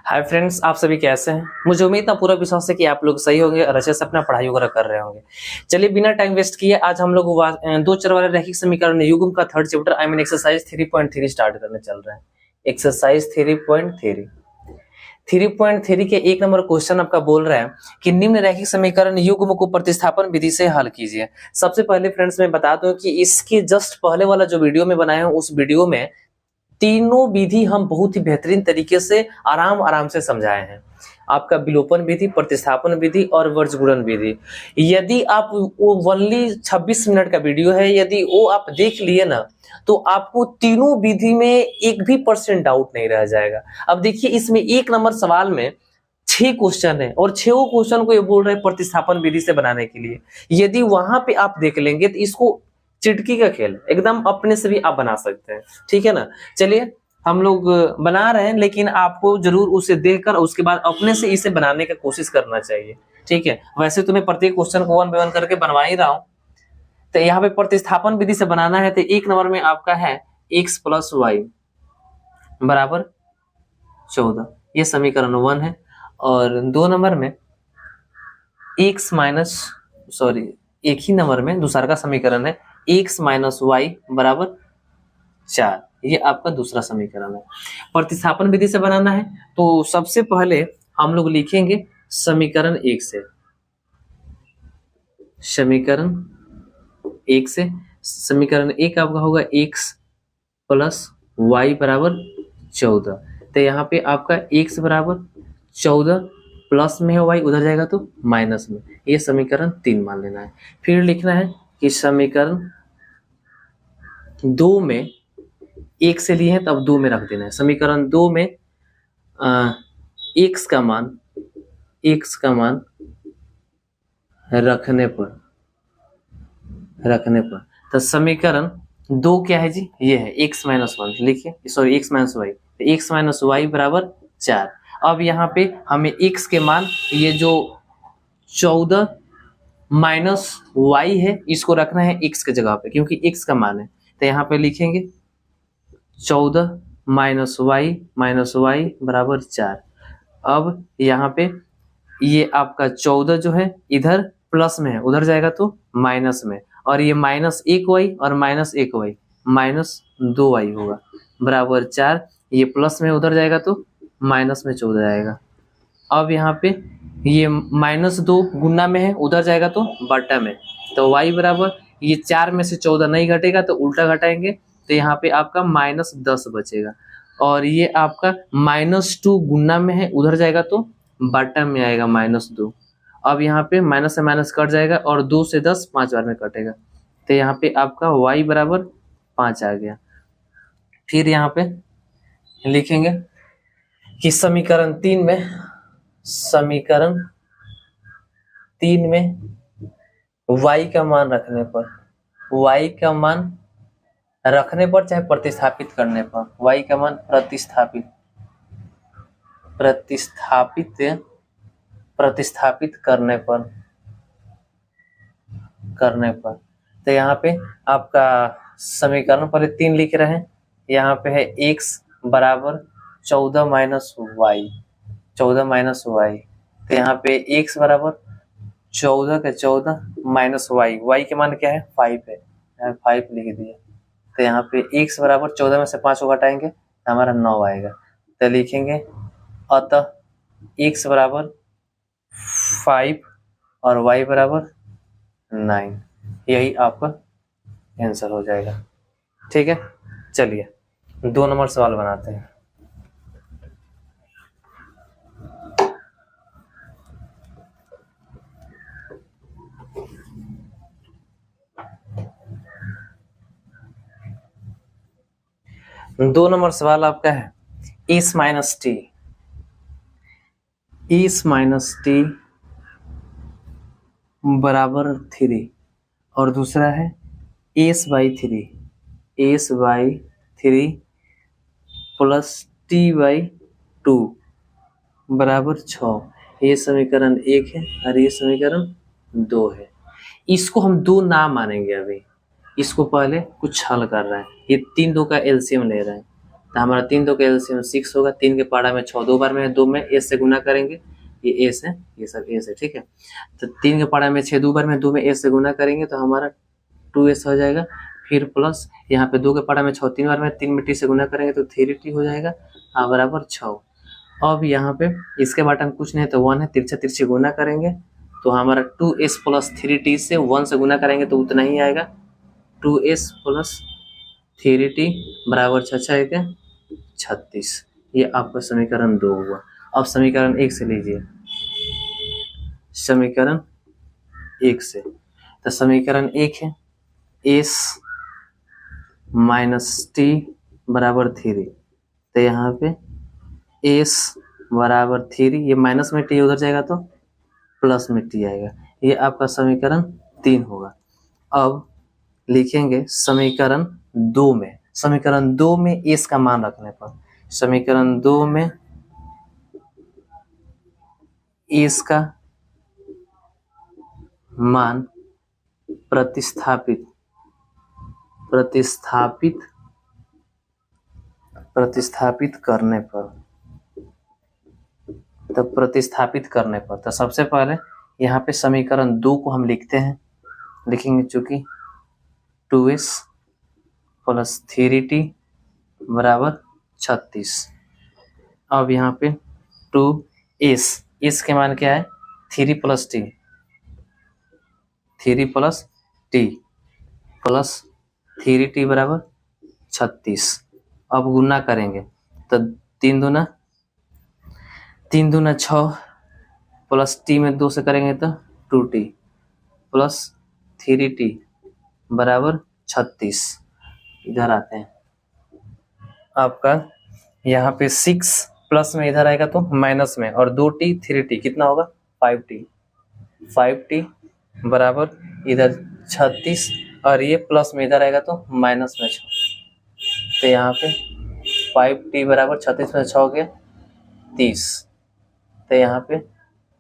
Hi friends, आप सभी कैसे हैं। मुझे उम्मीद ना पूरा विश्वास है कि आप लोग सही होंगे और अच्छे से अपना पढ़ाई वगैरह कर रहे होंगे। चलिए बिना टाइम वेस्ट किए आज हम लोग दो चर वाले रैखिक समीकरण युग्म का third chapter I mean exercise 3.3 start करने चल रहे हैं। एक्सरसाइज 3.3 के एक नंबर क्वेश्चन आपका बोल रहा है कि निम्न रैखिक समीकरण युग्म को प्रतिस्थापन विधि से हल कीजिए। सबसे पहले फ्रेंड्स मैं बता दूं कि इसके जस्ट पहले वाला जो वीडियो में बनाया हूं उस वीडियो में तीनों विधि हम बहुत ही बेहतरीन तरीके से आराम से समझाए हैं। आपका विलोपन विधि, प्रतिस्थापन विधि और वर्गगुणन विधि। यदि आप वो ओनली 26 मिनट का वीडियो है, यदि वो आप देख लिए ना तो आपको तीनों विधि में एक भी % डाउट नहीं रह जाएगा। अब देखिए इसमें एक नंबर सवाल में 6 क्वेश्चन है और 6 क्वेश्चन को ये बोल रहे हैं प्रतिस्थापन विधि से बनाने के लिए। यदि वहां पे आप देख लेंगे तो इसको चिटकी का खेल एकदम अपने से भी आप बना सकते हैं, ठीक है ना। चलिए हम लोग बना रहे हैं, लेकिन आपको जरूर उसे देखकर उसके बाद अपने से इसे बनाने की कोशिश करना चाहिए, ठीक है। वैसे तो मैं प्रत्येक क्वेश्चन को 1 बाय 1 करके बनवा ही रहा हूं। तो यहाँ पे प्रतिस्थापन विधि से बनाना है तो एक नंबर में आपका है x + y बराबर 14, ये समीकरण 1 है। और 2 नंबर में एक ही नंबर में दूसरा का समीकरण है x - y बराबर 4, ये आपका दूसरा समीकरण है। प्रतिस्थापन विधि से बनाना है तो सबसे पहले हम लोग लिखेंगे समीकरण 1 से। समीकरण 1 आपका होगा x + y बराबर 14। तो यहाँ पे आपका x बराबर 14 प्लस में है, y उधर जाएगा तो माइनस में, ये समीकरण 3 मान लेना है। फिर लिखना है कि समीकरण 2 में 1 से लिए हैं तब 2 में रख देना है। समीकरण 2 में x का मान रखने पर तो समीकरण 2 क्या है जी, ये है x - 1 लिखिए, sorry x - y, x - y बराबर 4। अब यहाँ पे हमें x के मान ये जो 14 माइनस y है इसको रखना है x के जगह पे, क्योंकि x का मान है। तो यहाँ पे लिखेंगे 14 माइनस y बराबर 4। अब यहाँ पे ये आपका 14 जो है इधर प्लस में है, उधर जाएगा तो माइनस में, और ये -1y और -1y -2y होगा बराबर 4। ये प्लस में उधर जाएगा तो माइनस में 14 जाएगा। अब यहाँ पे ये -2 गुना में है, उधर जाएगा तो बटा में, तो y बराबर ये 4 में से 14 नहीं घटेगा तो उल्टा घटाएंगे, तो यहाँ पे आपका -10 बचेगा। और ये आपका -2 गुना में है, उधर जाएगा तो बटा में आएगा -2। अब यहाँ पे माइनस से माइनस कट जाएगा और 2 से 10 5 बार में कटेगा, तो यहाँ पे आपका y बराबर 5 आ गया। फिर यहाँ पे लिखेंगे कि समीकरण 3 में y का मान रखने पर चाहे प्रतिस्थापित करने पर, y का मान प्रतिस्थापित करने पर तो यहाँ पे आपका समीकरण पहले 3 लिख रहे हैं। यहाँ पे है x बराबर 14 माइनस y, तो यहाँ पे x बराबर 14 का 14 माइनस y के मान क्या है 5 है, यहाँ 5 लिख दिया। तो यहाँ पे x बराबर 14 में से 5 को घटाएंगे तो हमारा 9 आएगा। तो लिखेंगे अतः x बराबर 5 और y बराबर 9, यही आपका आंसर हो जाएगा, ठीक है। चलिए 2 नंबर सवाल बनाते हैं। दो नंबर सवाल आपका है s माइनस टी बराबर 3 और दूसरा है s/3 प्लस t/2 बराबर 6। ये समीकरण 1 है और ये समीकरण 2 है। इसको हम 2 ना मानेंगे, अभी इसको पहले कुछ हल कर रहे हैं। ये 3 2 का एलसीएम ले रहे हैं, तो हमारा 3 2 का एलसीएम 6 होगा। 3 के पारा में 6 2 बार में है, 2 में एस से गुना करेंगे, ये एस है, ये सब एस है, ठीक है। तो 3 के पारा में 6 2 बार में 2 में एस से गुना करेंगे तो हमारा 2s हो जाएगा। फिर प्लस यहाँ पे 2 के पारा में 6 3 बार में 3 में t से गुना करेंगे तो 3t हो जाएगा, बराबर 6। अब यहाँ पे इसके बाटा में कुछ नहीं है तो 1 है, तिरछा तिरछी गुना करेंगे तो हमारा 2s प्लस 3t से 1 से गुना करेंगे तो उतना ही आएगा, 2s प्लस 3t बराबर 36। ये आपका समीकरण 2 हुआ। अब समीकरण 1 से लीजिए, समीकरण 1 से, तो समीकरण 1 है s माइनस t बराबर 3, तो यहाँ पे s बराबर 3, ये माइनस में t उधर जाएगा तो प्लस में t आएगा। ये आपका समीकरण 3 होगा। अब लिखेंगे समीकरण 2 में, समीकरण 2 में s का मान रखने पर, समीकरण 2 में s का मान प्रतिस्थापित करने पर, तो प्रतिस्थापित करने पर, तो सबसे पहले यहाँ पे समीकरण 2 को हम लिखते हैं, लिखेंगे चूंकि 2s प्लस 3t बराबर 36। अब यहाँ पे 2s के मान क्या है, 3 प्लस t प्लस 3t बराबर 36। अब गुना करेंगे तो 3 दूना 6 प्लस t में 2 से करेंगे तो 2t प्लस 3t बराबर 36। इधर आते हैं, आपका यहाँ पे 6 प्लस में इधर आएगा तो माइनस में, और 2t 3t कितना होगा 5t बराबर इधर 36, और ये प्लस में इधर आएगा तो माइनस में 6, तो यहाँ पे 5t बराबर 36 में 6 के 30, तो यहाँ पे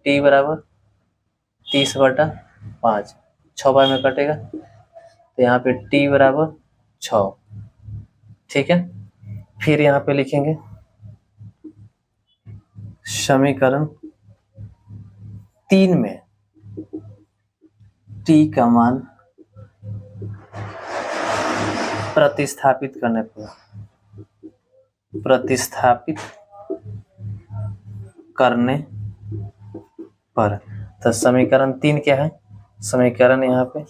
t बराबर 30/5, 6 बार में कटेगा तो यहाँ पे t बराबर 6, ठीक है। फिर यहाँ पे लिखेंगे समीकरण 3 में t का मान प्रतिस्थापित करने पर, तो समीकरण 3 क्या है, समीकरण यहाँ पे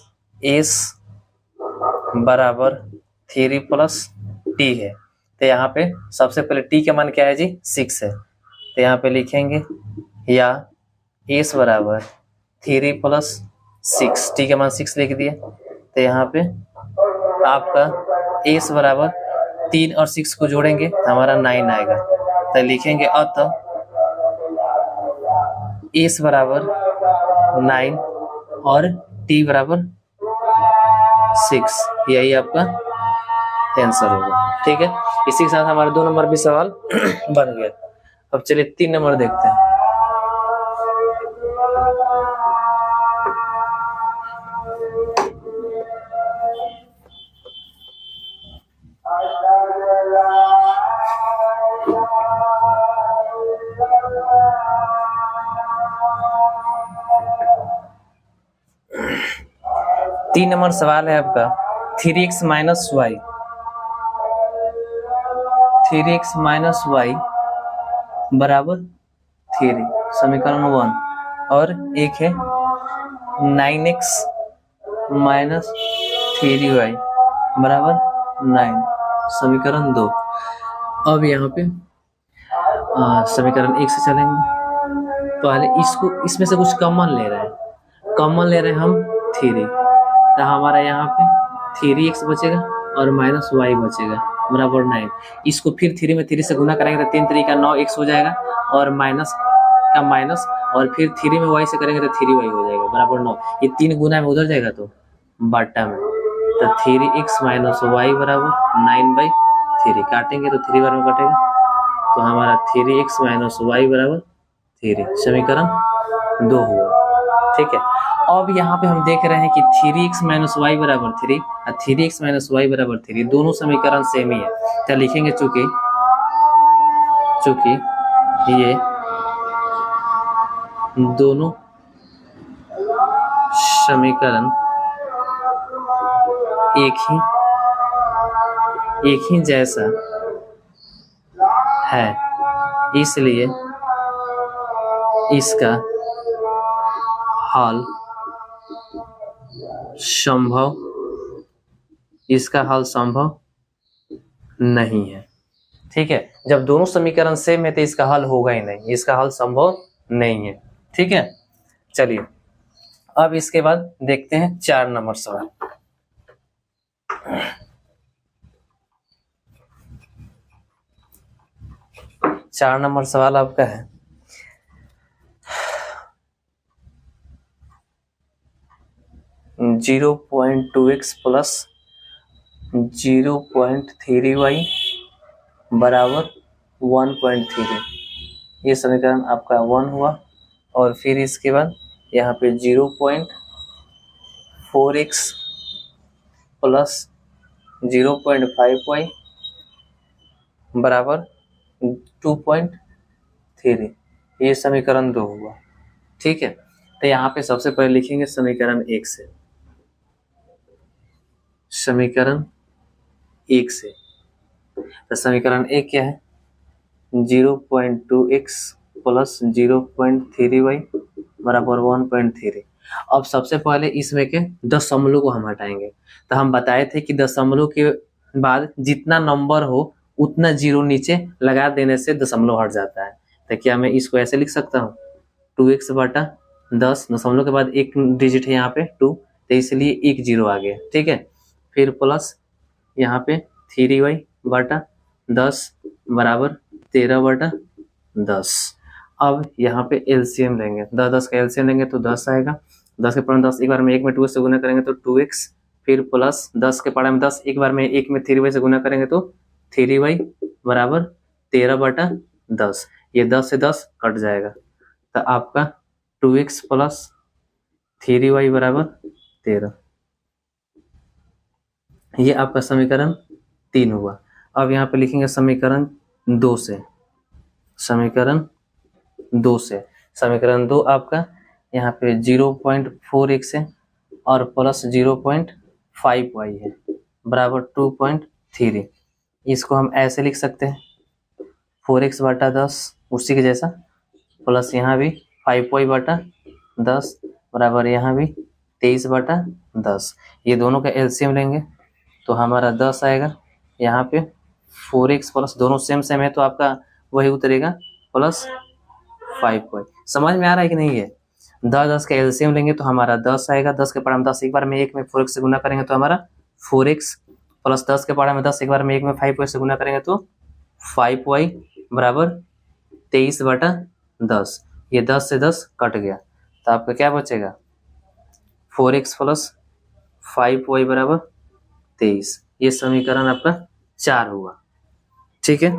s बराबर 3 प्लस t है, तो यहाँ पे सबसे पहले t का मान क्या है जी 6 है, तो यहाँ पे लिखेंगे या s बराबर 3 प्लस 6, t का मान 6 लिख दिए, तो यहाँ पे आपका s बराबर 3 और 6 को जोड़ेंगे तो हमारा 9 आएगा, तो लिखेंगे अतः s बराबर 9 और t बराबर 6, यही आपका आंसर होगा, ठीक है। इसी के साथ हमारे 2 नंबर भी सवाल बन गया। अब चलिए 3 नंबर देखते हैं। तीन नंबर सवाल है आपका 3x minus Y, 3x minus Y बराबर 3, समीकरण 1, और एक है 9x माइनस 3y बराबर 9, समीकरण 2। अब यहाँ पे समीकरण 1 से चलेंगे, पहले इसको, इसमें से कुछ कॉमन ले रहे हैं, कॉमन ले रहे हैं हम 3, तो हमारा यहाँ पे 3x बचेगा और माइनस y बचेगा बराबर 9। इसको फिर 3 में 3 से गुना करेंगे तो 3 3 का 9x हो जाएगा, और माइनस का माइनस, और फिर 3 में y से करेंगे तो 3y हो जाएगा बराबर 9। ये 3 गुना में उधर जाएगा तो बाटा में, तो 3x माइनस y बराबर 9/3, काटेंगे तो 3 बार में कटेगा, तो हमारा 3x माइनस y बराबर 3, समीकरण 2 हुआ, ठीक है। अब यहाँ पे हम देख रहे हैं कि 3x माइनस वाई बराबर 3 और 3x माइनस वाई बराबर 3 दोनों समीकरण सेम ही है, तो लिखेंगे चूंकि चूंकि ये दोनों समीकरण एक ही जैसा है, इसलिए इसका हल संभव नहीं है। ठीक है, जब दोनों समीकरण सेम है तो इसका हल होगा ही नहीं, इसका हल संभव नहीं है। ठीक है, चलिए अब इसके बाद देखते हैं 4 नंबर सवाल। चार नंबर सवाल आपका है, जीरो 0.2x प्लस 0.3y बराबर 1.3। ये समीकरण आपका 1 हुआ, और फिर इसके बाद यहाँ पे 0.4x प्लस 0.5y बराबर 2.3, ये समीकरण 2 हुआ। ठीक है, तो यहाँ पे सबसे पहले लिखेंगे समीकरण 1 से। समीकरण 1 से तो समीकरण 1 क्या है, 0.2x प्लस 0.3y बराबर 1.3। अब सबसे पहले इसमें के दशमलव को हम हटाएंगे। तो हम बताए थे कि दशमलव के बाद जितना नंबर हो उतना जीरो नीचे लगा देने से दशमलव हट जाता है। तो क्या मैं इसको ऐसे लिख सकता हूँ, 2x बटा 10, दशमलव के बाद एक डिजिट है यहाँ पे 2, तो इसलिए एक जीरो आ गया। ठीक है, फिर प्लस यहाँ पे 3y बटा 10 बराबर 13 बटा 10। अब यहाँ पे एलसीएम लेंगे, 10 का एलसीएम लेंगे तो 10 आएगा। 10 के पावर 10 एक बार में 1 में 2 से गुना करेंगे तो 2x, फिर प्लस 10 के पावर में 10 एक बार में 1 में 3y से गुना करेंगे तो 3y बराबर 13 बटा 10। ये 10 से 10 कट जाएगा, तो आपका 2x प्लस 3y बराबर 13। ये आपका समीकरण 3 हुआ। अब यहाँ पे लिखेंगे समीकरण 2 से। समीकरण 2 आपका यहाँ पे 0.4x है और प्लस 0.5y है बराबर 2.3। इसको हम ऐसे लिख सकते हैं, 4x बटा 10 उसी के जैसा, प्लस यहाँ भी 5y बटा 10 बराबर यहाँ भी 23 बटा 10। ये दोनों का एलसीएम लेंगे तो हमारा 10 आएगा। यहाँ पे 4x प्लस दोनों सेम है तो आपका वही उतरेगा प्लस 5y। समझ में आ रहा है कि नहीं? है 10 का एलसीएम लेंगे तो हमारा 10 आएगा। 10 के पावर में 10 एक बार में 1 में 4x से गुना करेंगे तो हमारा 4x प्लस 10 के पावर में 10 एक बार में 1 में 5y से गुना करेंगे तो 5y बराबर 23 बटा 10। ये 10 से 10 कट गया तो आपका क्या बचेगा, 4x प्लस 5y बराबर 23। ये समीकरण आपका 4 हुआ। ठीक है,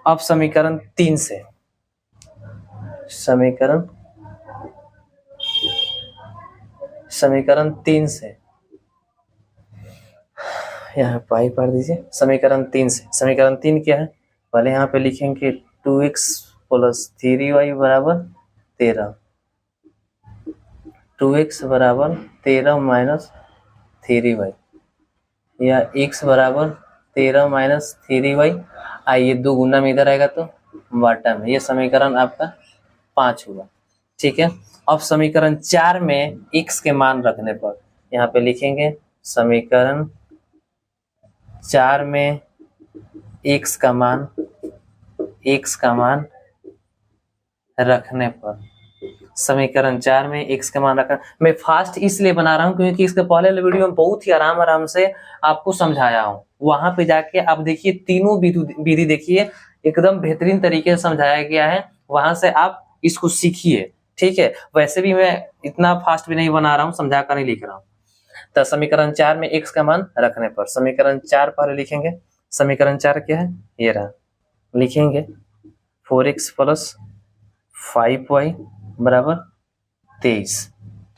अब समीकरण 3 से। समीकरण 3 से यहाँ पाई पढ़ दीजिए। समीकरण 3 से, समीकरण 3 क्या है, पहले यहाँ पे लिखेंगे 2x प्लस 3y बराबर 13। 2x बराबर 13 माइनस 3y, या x बराबर 13 माइनस 3y। आइए 2 गुना में इधर आएगा तो बटा में। ये समीकरण आपका 5 हुआ। ठीक है, अब समीकरण 4 में x के मान रखने पर यहाँ पे लिखेंगे समीकरण 4 में x का मान रखने पर, समीकरण 4 में x का मान रखना। मैं फास्ट इसलिए बना रहा हूं क्योंकि इसके पहले वीडियो में बहुत ही आराम से आपको समझाया हूं। वहां पे जाके आप देखिए, तीनों विधि देखिए, एकदम बेहतरीन तरीके से समझाया गया है। वहां से आप इसको सीखिए। ठीक है, वैसे भी मैं इतना फास्ट भी नहीं बना रहा हूँ, समझा कर नहीं लिख रहा हूँ। तो समीकरण 4 में x का मान रखने पर समीकरण 4 पहले लिखेंगे। समीकरण 4 क्या है, ये रहा, लिखेंगे 4x प्लस 5y बराबर 23।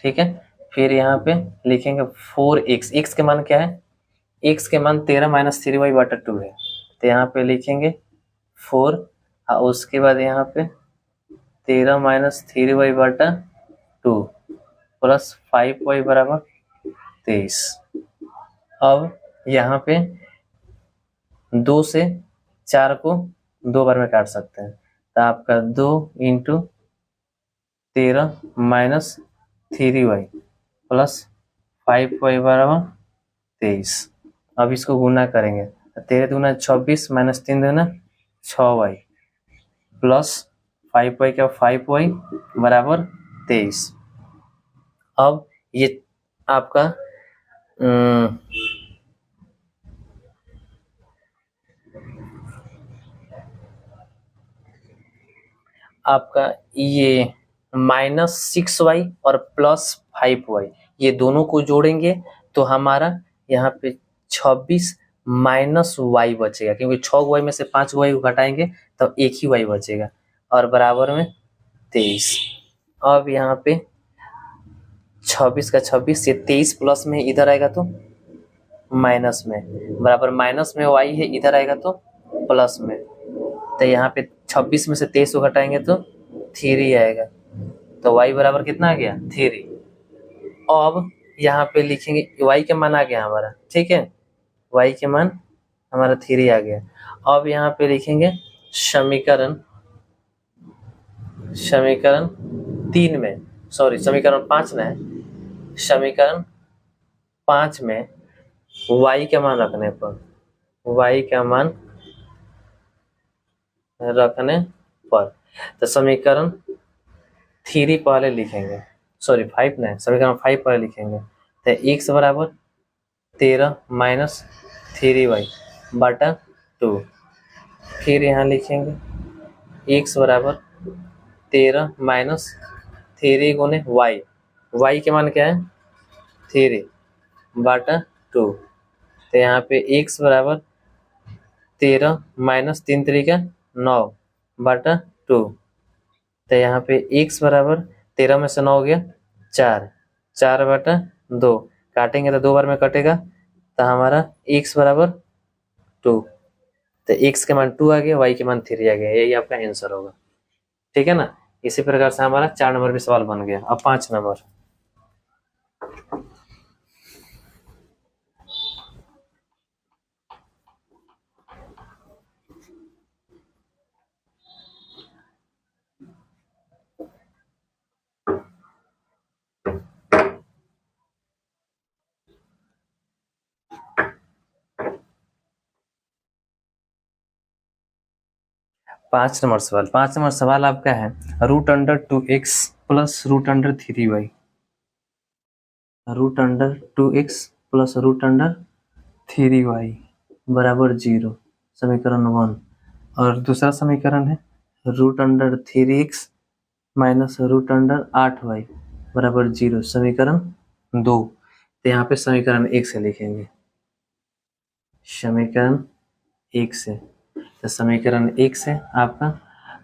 ठीक है, फिर यहाँ पे लिखेंगे 4x, x के मान क्या है, x के मान 13 माइनस 3y बटा 2 है, तो यहाँ पे लिखेंगे 4 हाँ, उसके बाद यहाँ पे 13 माइनस 3y बटा 2 प्लस 5y बराबर 23। अब यहाँ पे 2 से 4 को 2 बार में काट सकते हैं, तो आपका 2 into 13 minus 3y plus 5y बराबर 23। अब इसको गुना करेंगे, 13 दूना 26 माइनस 3 दूना 6y प्लस 5y का 5y बराबर 23। अब ये आपका आपका ये -6y और +5y ये दोनों को जोड़ेंगे तो हमारा यहाँ पे 26 माइनस y बचेगा, क्योंकि 6y में से 5y को घटाएंगे तो एक ही y बचेगा और बराबर में 23। अब यहाँ पे 26 का 26 ये 23 प्लस में इधर आएगा तो माइनस में, बराबर माइनस में y है, इधर आएगा तो प्लस में, तो यहाँ पे 26 में से 23 को घटाएंगे तो 3 आएगा, तो y बराबर कितना आ गया 3। अब यहाँ पे लिखेंगे y के मान आ गया हमारा, ठीक है, y के मान हमारा 3 आ गया। अब यहाँ पे लिखेंगे समीकरण 3 में, सॉरी समीकरण 5 में, समीकरण 5 में y का मान रखने पर, y का मान रखने पर, तो समीकरण 3 पहले लिखेंगे, सॉरी 5 नहीं, समीकरण 5 पहले लिखेंगे, तो x बराबर 13 माइनस 3y बटा 2। फिर यहाँ लिखेंगे x बराबर 13 माइनस 3 गुने y के मान क्या है 3 बटा 2, तो यहाँ पे x बराबर 13 माइनस 3 3 9 बटा 2, तो यहाँ पे x बराबर 13 में से 9 हो गया 4 बटा 2, काटेंगे तो 2 बार में कटेगा, तो हमारा x बराबर 2, तो x के मान 2 आ गया, y के मान 3 आ गया, यही आपका आंसर होगा, ठीक है ना। इसी प्रकार से हमारा 4 नंबर भी सवाल बन गया। अब 5 नंबर, पांच नंबर सवाल आपका है √2x plus √3y, √2x plus √3y बराबर 0, समीकरण 1। और दूसरा समीकरण है √3x माइनस √8y बराबर 0, समीकरण 2। तो यहाँ पे समीकरण 1 से लिखेंगे, समीकरण 1 से, तो समीकरण 1 से आपका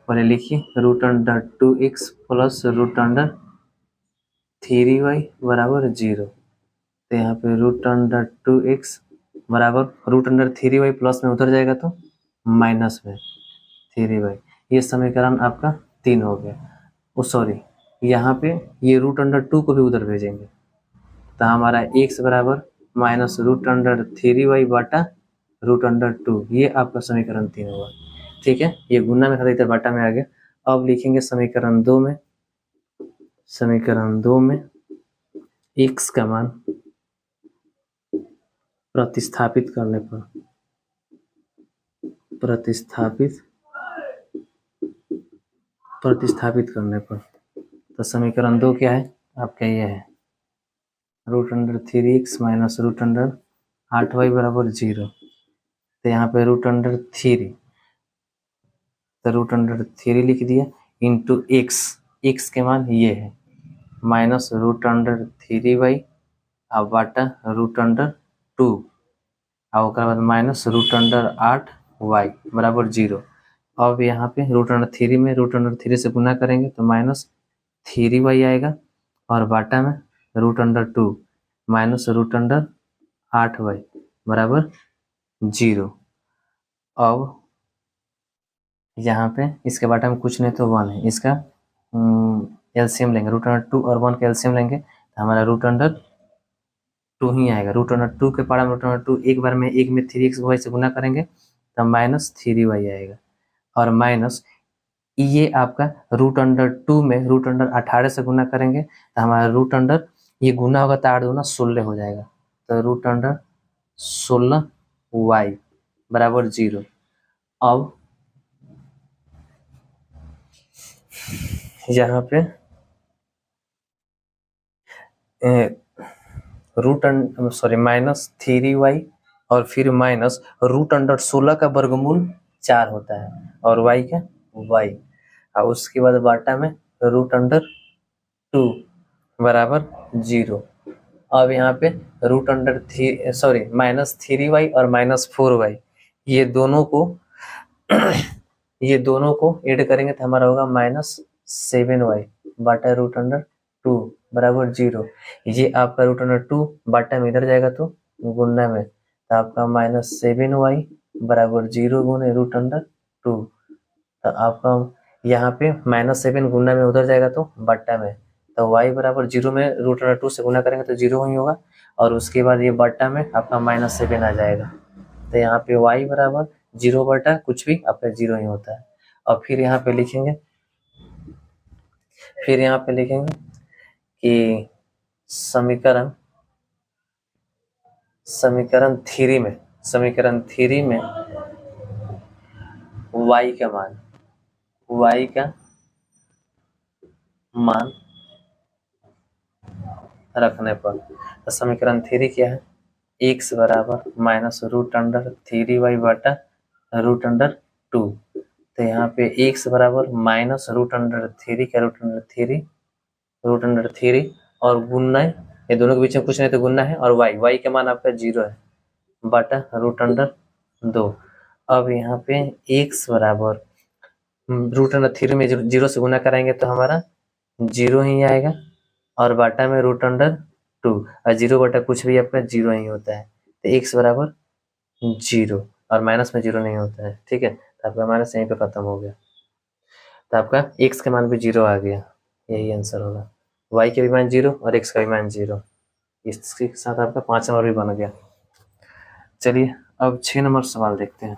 पहले लिखिए √2x प्लस √3y बराबर 0, तो यहाँ पे √2x बराबर √3y प्लस में उधर जाएगा तो माइनस में 3y, ये समीकरण आपका 3 हो गया। ओ सॉरी, यहाँ पे ये √2 को भी उधर भेजेंगे, तो हमारा x बराबर माइनस √3y बटा √2, ये आपका समीकरण 3 होगा, ठीक है। ये गुना में था, इधर बटा में आ गया। अब लिखेंगे समीकरण 2 में, समीकरण 2 में x का मान प्रतिस्थापित करने पर, प्रतिस्थापित करने पर, तो समीकरण 2 क्या है आपका, ये है √3x माइनस √8y बराबर 0, तो यहाँ पे √3, तो √3 लिख दिया इंटू x के मान ये है माइनस √3y और बटा √2 और उसके बाद माइनस √8y बराबर 0। अब यहाँ पे √3 में √3 से गुना करेंगे तो माइनस 3y आएगा और बाटा में √2 माइनस √8y बराबर 0। अब यहाँ पे इसके बारे में कुछ नहीं तो 1 है, इसका एलसीएम लेंगे, रूट अंडर 2 और 1 का एलसीएम लेंगे तो हमारा रूट अंडर 2 ही आएगा। रूट अंडर 2 के पारा में रूट अंडर 2 एक बार में 1 में 3x से गुना करेंगे तो -3y आएगा, और माइनस ये आपका रूट अंडर 2 में रूट अंडर 18 से गुना करेंगे तो हमारा रूट अंडर ये गुना होगा तो 8 दूना 16 हो जाएगा, तो रूट अंडर 16y बराबर 0। अब यहाँ पे -3y और फिर माइनस रूट अंडर 16 का वर्गमूल 4 होता है और y का y, और उसके बाद बाटा में रूट अंडर 2 बराबर 0। अब यहाँ पे रूट अंडर -3y और -4y ये दोनों को ऐड करेंगे तो हमारा होगा -7y बाटा रूट अंडर 2 बराबर 0। ये आपका रूट अंडर 2 बाटा में इधर जाएगा तो गुणा में, तो आपका -7y बराबर 0 गुने रूट अंडर 2, तो आपका यहाँ पे -7 गुना में उधर जाएगा तो बट्टा में, तो y बराबर 0 में रूट अंडर 2 से गुना करेंगे तो 0 ही होगा, और उसके बाद ये बट्टा में आपका -7 आ जाएगा, तो यहाँ पे y बराबर 0 बटा कुछ भी आपका 0 ही होता है। और फिर यहाँ पे लिखेंगे कि समीकरण 3 में y का मान रखने पर, तो समीकरण 3 क्या है, x बराबर -√3y बटा रूट अंडर 2, तो यहाँ पे x बराबर -√3 का रूट अंडर 3 और गुना, ये दोनों के बीच में कुछ नहीं तो गुना है, और y का मान आपका 0 है बटा रूट अंडर 2। अब यहाँ पे x बराबर रूट अंडर 3 में 0 से गुना कराएंगे तो हमारा 0 ही आएगा, और बाटा में रूट अंडर 2, और 0 बटा कुछ भी आपका 0 ही होता है, तो x बराबर 0 और माइनस में 0 नहीं होता है, ठीक है, तो आपका माइनस यहीं पे खत्म हो गया, तो आपका x का मान भी 0 आ गया, यही आंसर होगा, y का भी मान 0 और x का भी मान 0, इसके साथ आपका 5 नंबर भी बन गया। चलिए अब 6 नंबर सवाल देखते हैं।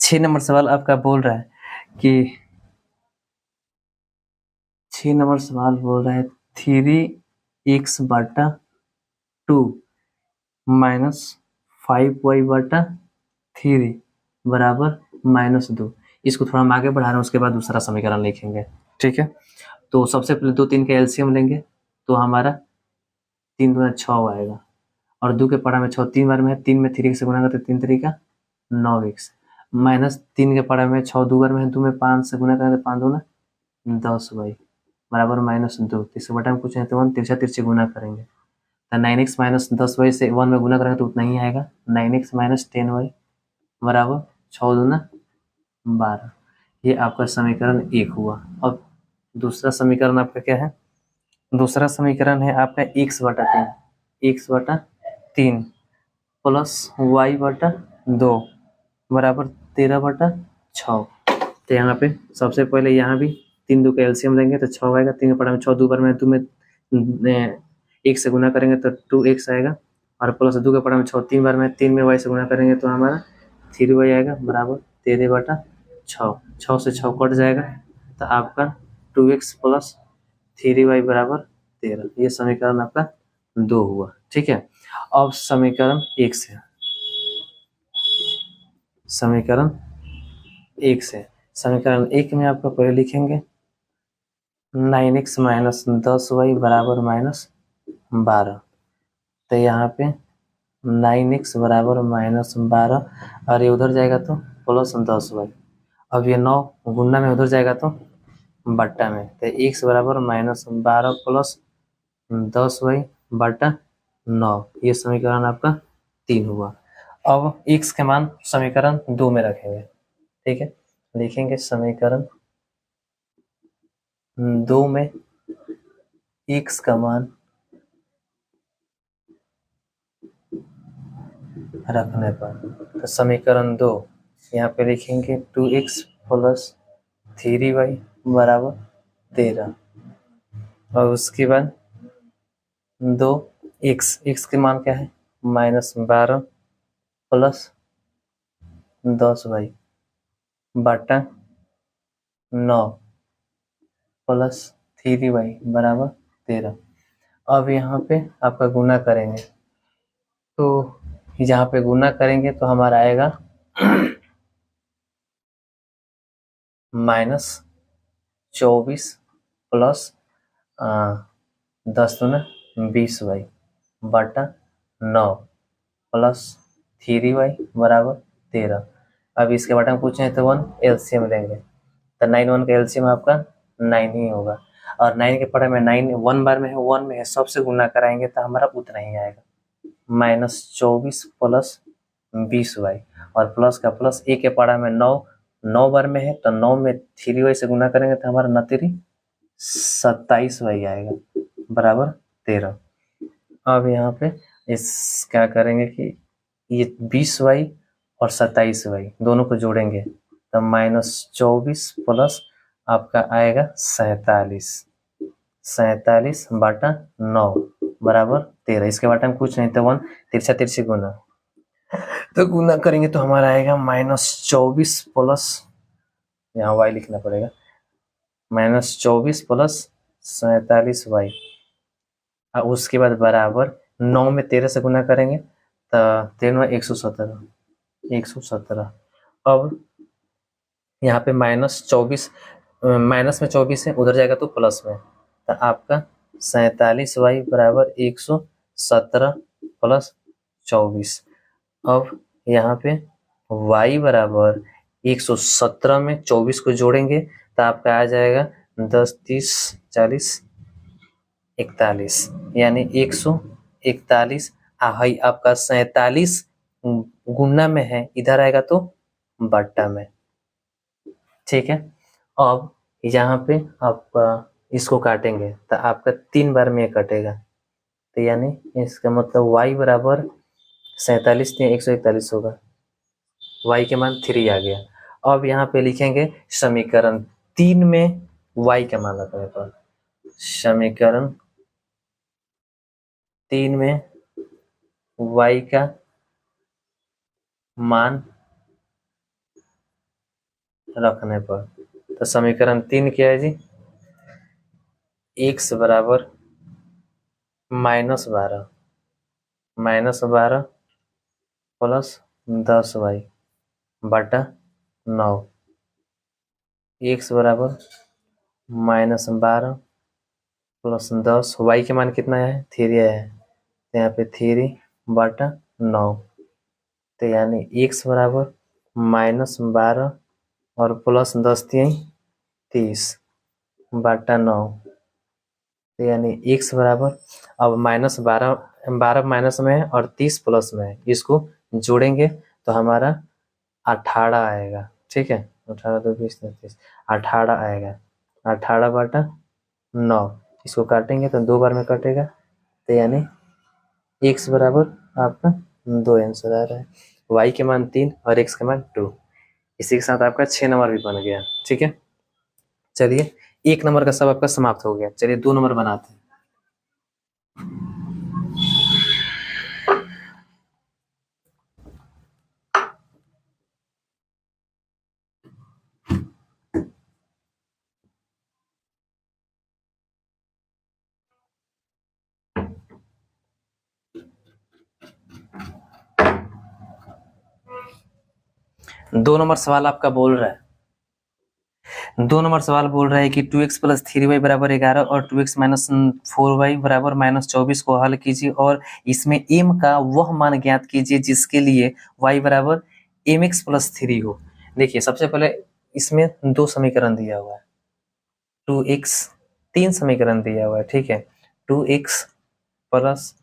छह नंबर सवाल आपका बोल रहा है कि 6 नंबर सवाल बोल रहा है 3x बटा 2 माइनस 5y बटा 3 बराबर -2। इसको थोड़ा हम आगे बढ़ा रहे हैं, उसके बाद दूसरा समीकरण लिखेंगे, ठीक है। तो सबसे पहले 2 3 का एलसीएम लेंगे तो हमारा 3 दूना 6 आएगा, और 2 के पढ़ा में 6 3 बार में है, 3 में 3 से गुना करते 3 3 का 9x, माइनस 3 के पढ़ा में 6 2 बार में है, 2 में 5 से गुना करते 5 दूना 10y बराबर -2। इसके बटा में कुछ नहीं तो 1 तिरछा तिरछे गुना करेंगे तो 9x - 10y से 1 में गुना करेंगे तो उतना ही आएगा, 9x - 10y बराबर 6 दूना 12। ये आपका समीकरण 1 हुआ। अब दूसरा समीकरण आपका क्या है, दूसरा समीकरण है आपका x बटा 3 प्लस y बटा 2 बराबर 13 बटा 6। तो यहाँ पे सबसे पहले यहाँ भी 3 2 का एलसीएम लेंगे तो 6 आएगा, 3 के पढ़ा में 6 2 बार में 2 में 1 से गुना करेंगे तो 2x आएगा, और प्लस 2 के पढ़ा में 6 3 बार में 3 में y से गुना करेंगे तो हमारा 3y आएगा बराबर 13 बटा 6। 6 से 6 कट जाएगा तो आपका 2x प्लस 3y बराबर 13। ये समीकरण आपका 2 हुआ, ठीक है। अब समीकरण 1 से समीकरण 1 में आपका पहले लिखेंगे 9x - 10y बराबर -12। तो यहाँ पे 9x बराबर -12 और ये उधर जाएगा तो प्लस 10y। अब ये 9 गुना में उधर जाएगा तो बट्टा में, तो x बराबर -12 प्लस 10y बटा 9। ये समीकरण आपका 3 हुआ। अब x के मान समीकरण 2 में रखेंगे, ठीक है। लिखेंगे समीकरण 2 में x का मान रखने पर, तो समीकरण 2 यहाँ पे लिखेंगे 2x प्लस 3y बराबर 13, और उसके बाद 2x के मान क्या है -12 प्लस 10y बटा 9 प्लस 3y बराबर 13। अब यहाँ पे आपका गुना करेंगे, तो यहाँ पे गुना करेंगे तो हमारा आएगा -24 प्लस 10 दूना 20y बटा 9 प्लस 3y बराबर 13। अब इसके बटा में पूछे तो 1 एलसीएम लेंगे, तो 9 1 का एलसीएम आपका 9 ही होगा, और 9 के पढ़े में 9 1 बार में है 1 में है, सबसे गुना कराएंगे तो हमारा उतना ही आएगा -24 प्लस 20y, और प्लस का प्लस ए के पढ़ा में 9 बार में है, तो 9 में 3y से गुना करेंगे तो हमारा 9 3 27y आएगा बराबर 13। अब यहाँ पे इस क्या करेंगे कि ये 20y और 27y दोनों को जोड़ेंगे, तो -24 प्लस आपका आएगा 47 बटा 9 बराबर 13। इसके बारे में कुछ नहीं, तो 1 तिरछा तिरछी गुना, तो गुना करेंगे तो हमारा आएगा -24 प्लस, यहाँ y लिखना पड़ेगा, -24 प्लस 47y, और उसके बाद बराबर 9 में 13 से गुना करेंगे तो 13 में 117। अब यहाँ पे -24 माइनस में 24 है, उधर जाएगा तो प्लस में, तो आपका 47y बराबर 117 प्लस 24। अब यहाँ पे y बराबर 117 में 24 को जोड़ेंगे तो आपका आ जाएगा 10 30 40 41, यानी 141। हाई आपका 47 गुना में है, इधर आएगा तो बट्टा में, ठीक है। अब यहाँ पे आपका इसको काटेंगे तो आपका 3 बार में कटेगा, तो यानी इसका मतलब y बराबर 47 3 141 होगा, y के मान 3 आ गया। अब यहाँ पे लिखेंगे समीकरण 3 में y का मान रखने पर, समीकरण 3 में y का मान रखने पर, तो समीकरण 3 क्या है जी, x बराबर -12 प्लस 10y बटा 9, x बराबर -12 प्लस 10, y के मान कितना है 3 है, तो यहाँ पे 3 बटा 9, तो यानी x बराबर -12 और प्लस 10 30 बटा 9, तो यानी x बराबर, अब -12 माइनस में है और 30 प्लस में है, इसको जोड़ेंगे तो हमारा 18 आएगा, ठीक है। 18 2 20 30 18 आएगा, 18 बटा 9, इसको काटेंगे तो 2 बार में कटेगा, तो यानी x बराबर आपका 2 आंसर आ रहा है, y के मान 3 और x के मान 2। इसी के साथ आपका 6 नंबर भी बन गया, ठीक है। चलिए 1 नंबर का सब आपका समाप्त हो गया, चलिए 2 नंबर बनाते हैं। दो नंबर सवाल आपका बोल रहा है, 2 नंबर सवाल बोल रहा है कि 2x प्लस 3y बराबर 11 और 2x माइनस 4y बराबर -24 को हल कीजिए और इसमें m का वह मान ज्ञात कीजिए जिसके लिए y बराबर mx प्लस 3 हो। देखिए सबसे पहले इसमें 2 समीकरण दिया हुआ है, 2x 3 समीकरण दिया हुआ है, ठीक है। 2x प्लस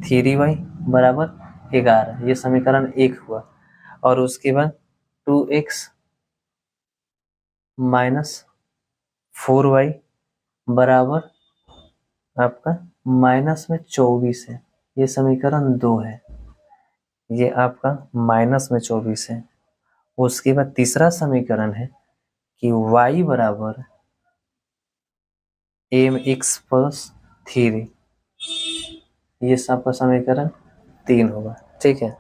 3y बराबर 11, ये समीकरण 1 हुआ। और उसके बाद 2x माइनस 4y बराबर आपका माइनस में 24 है, ये समीकरण 2 है, ये आपका माइनस में 24 है। उसके बाद तीसरा समीकरण है कि y बराबर mx प्लस 3, ये सबका समीकरण 3 होगा। ठीक है,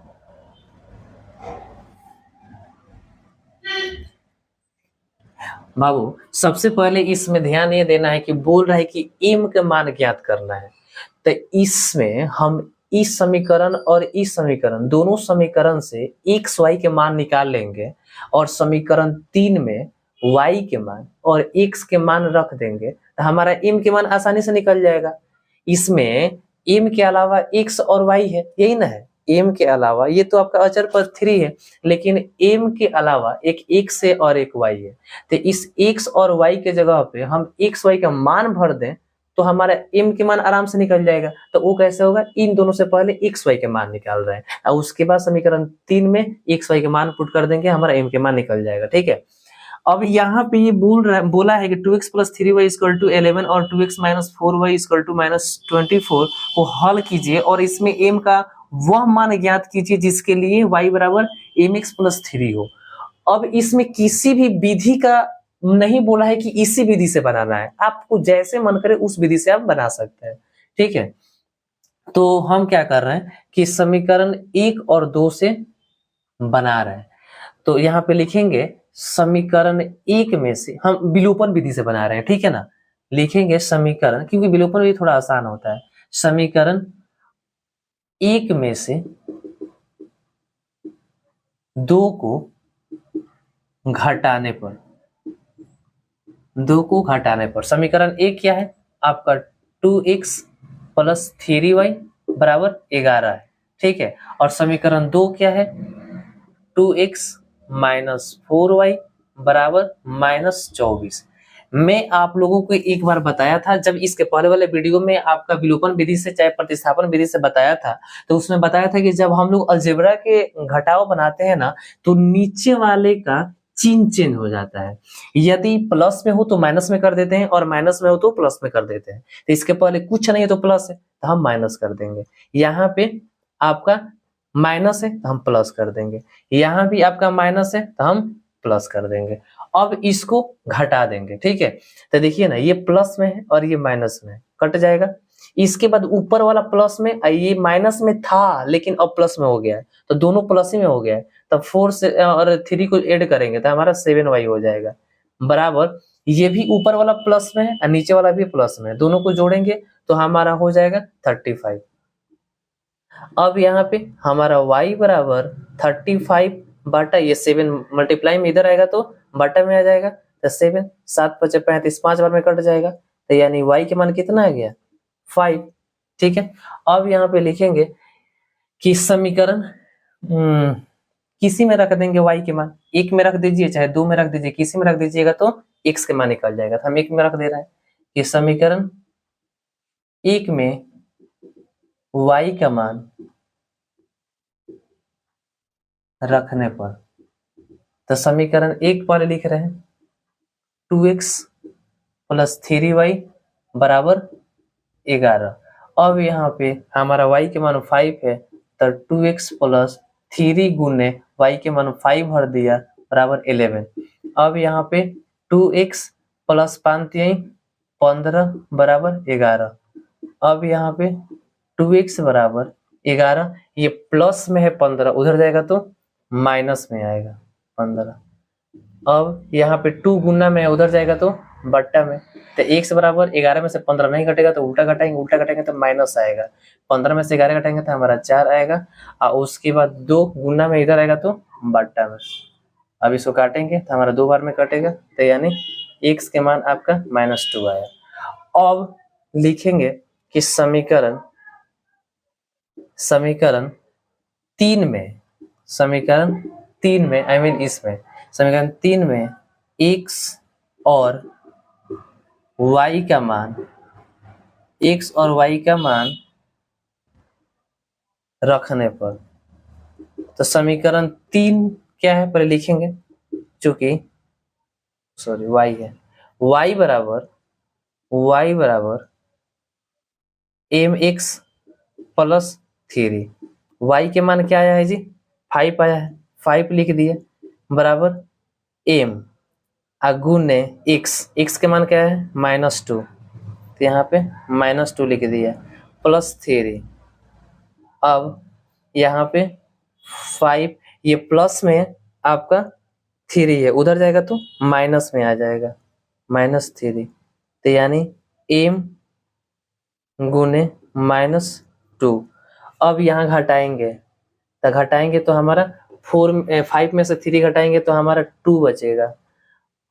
बाबू सबसे पहले इसमें ध्यान ये देना है कि बोल रहा है कि m का मान ज्ञात करना है, तो इसमें हम इस समीकरण और इस समीकरण दोनों समीकरण से x y के मान निकाल लेंगे और समीकरण 3 में y के मान और x के मान रख देंगे, तो हमारा m के मान आसानी से निकल जाएगा। इसमें m के अलावा x और y है, यही ना है, m के अलावा ये तो आपका अचर पद 3 है, लेकिन m के अलावा एक x है और एक y है, तो इस x और y के जगह पे हम x y का मान भर दें तो हमारा m के मान आराम से निकल जाएगा। तो वो कैसे होगा, इन दोनों से पहले x y के मान निकाल रहे हैं और उसके बाद समीकरण 3 में x y के मान पुट कर देंगे, हमारा m के मान निकल जाएगा। ठीक है, अब यहाँ पे ये बोला है कि 2x plus 3y equal to 11 और 2x minus 4y equal to minus 24 को हल कीजिए और इसमें m का वह मान ज्ञात कीजिए जिसके लिए y बराबर mx प्लस 3 हो। अब इसमें किसी भी विधि का नहीं बोला है कि इसी विधि से बनाना है, आपको जैसे मन करे उस विधि से आप बना सकते हैं। ठीक है, तो हम क्या कर रहे हैं कि समीकरण 1 और 2 से बना रहे हैं, तो यहाँ पे लिखेंगे समीकरण 1 में से हम विलोपन विधि से बना रहे हैं। ठीक है ना, लिखेंगे समीकरण, क्योंकि विलोपन भी थोड़ा आसान होता है, समीकरण 1 में से 2 को घटाने पर, 2 को घटाने पर समीकरण 1 क्या है आपका 2x प्लस 3y बराबर 11 है। ठीक है, और समीकरण 2 क्या है 2x माइनस 4y बराबर माइनस 24। मैं आप लोगों को एक बार बताया था, जब इसके पहले वाले वीडियो में आपका विलोपन विधि से चाहे प्रतिस्थापन विधि से बताया था, तो उसमें बताया था कि जब हम लोग अलजेब्रा के घटाव बनाते हैं ना, तो नीचे वाले का चिन्ह चेंज हो जाता है, यदि प्लस में हो तो माइनस में कर देते हैं और माइनस में हो तो प्लस में कर देते हैं। तो इसके पहले कुछ नहीं है तो प्लस है तो हम माइनस कर देंगे, यहाँ पे आपका माइनस है तो हम प्लस कर देंगे, यहाँ भी आपका माइनस है तो हम प्लस कर देंगे। अब इसको घटा देंगे। ठीक है, तो देखिए ना, ये प्लस में है और ये माइनस में है, कट जाएगा। इसके बाद ऊपर वाला प्लस में, ये माइनस में था लेकिन अब प्लस में हो गया है, तो दोनों प्लस ही में हो गया है, तब 4 से और 3 को ऐड करेंगे तो हमारा 7y हो जाएगा बराबर, ये भी ऊपर वाला प्लस में है और नीचे वाला भी प्लस में है, दोनों को जोड़ेंगे तो हमारा हो जाएगा 35। अब यहाँ पे हमारा y बराबर 35 बटा ये 7 मल्टीप्लाई में इधर आएगा तो बटा में आ जाएगा, तो 7 7 5 35 5 बार में कट जाएगा, तो यानी y के मान कितना आ गया 5। ठीक है, अब यहाँ पे लिखेंगे कि समीकरण किसी में रख देंगे y के मान, 1 में रख दीजिए चाहे 2 में रख दीजिए, किसी में रख दीजिएगा तो x के मान निकल जाएगा, तो हम 1 में रख दे रहे हैं कि समीकरण 1 में y का मान रखने पर, तो समीकरण 1 पर लिख रहे हैं 2x प्लस 3y बराबर 11। अब यहाँ पे हमारा y के मान 5 है तो 2x प्लस 3 गुने y के मान 5 भर दिया बराबर 11। अब यहाँ पे 2x प्लस 5 15 बराबर 11। अब यहाँ पे 2x बराबर 11, ये प्लस में है 15, उधर जाएगा तो माइनस में आएगा 15। अब यहाँ पे 2 गुना में है, उधर जाएगा तो बट्टा में, तो x बराबर 11 में से 15 नहीं घटेगा तो उल्टा घटाएंगे, उल्टा घटाएंगे तो माइनस आएगा, 15 में से 11 घटाएंगे तो हमारा 4 आएगा, और उसके बाद 2 गुना में इधर आएगा तो बट्टा में। अब इसको काटेंगे तो हमारा 2 बार में कटेगा, तो यानी x के मान आपका -2 आया। अब लिखेंगे कि समीकरण 3 में आई मीन इसमें समीकरण 3 में x और y का मान रखने पर तो समीकरण 3 क्या है पहले लिखेंगे, चूंकि सॉरी y है, y बराबर mx प्लस 3, y के मान क्या आया है जी 5 आया है, 5 लिख दिए बराबर m गुने x के मान क्या है -2, तो यहाँ पे -2 लिख दिया प्लस 3। अब यहाँ पे 5 ये प्लस में आपका 3 है, उधर जाएगा तो माइनस में आ जाएगा -3, तो यानी m गुने -2। अब यहाँ घटाएंगे तो हमारा 5 में से 3 घटाएंगे तो हमारा 2 बचेगा,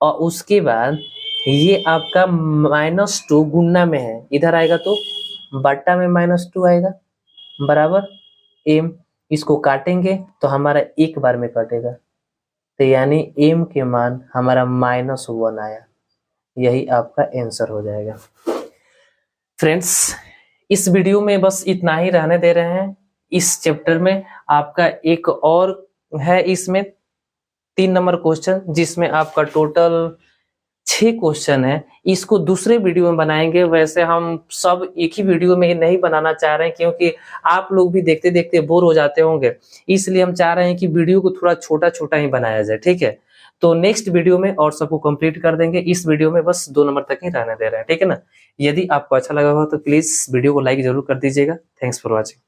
और उसके बाद ये आपका -2 गुना में है, इधर आएगा तो बट्टा में -2 आएगा बराबर m, इसको काटेंगे तो हमारा एक बार में कटेगा, तो यानी m के मान हमारा -1 आया, यही आपका आंसर हो जाएगा। फ्रेंड्स इस वीडियो में बस इतना ही रहने दे रहे हैं। इस चैप्टर में आपका एक और है, इसमें 3 नंबर क्वेश्चन, जिसमें आपका टोटल 6 क्वेश्चन है, इसको दूसरे वीडियो में बनाएंगे। वैसे हम सब एक ही वीडियो में नहीं बनाना चाह रहे हैं, क्योंकि आप लोग भी देखते देखते बोर हो जाते होंगे, इसलिए हम चाह रहे हैं कि वीडियो को थोड़ा छोटा छोटा ही बनाया जाए, ठीक है। तो नेक्स्ट वीडियो में और सबको कंप्लीट कर देंगे, इस वीडियो में बस 2 नंबर तक ही रहने दे रहे हैं, ठीक है ना। यदि आपको अच्छा लगा हो तो प्लीज वीडियो को लाइक जरूर कर दीजिएगा। Thanks for watching.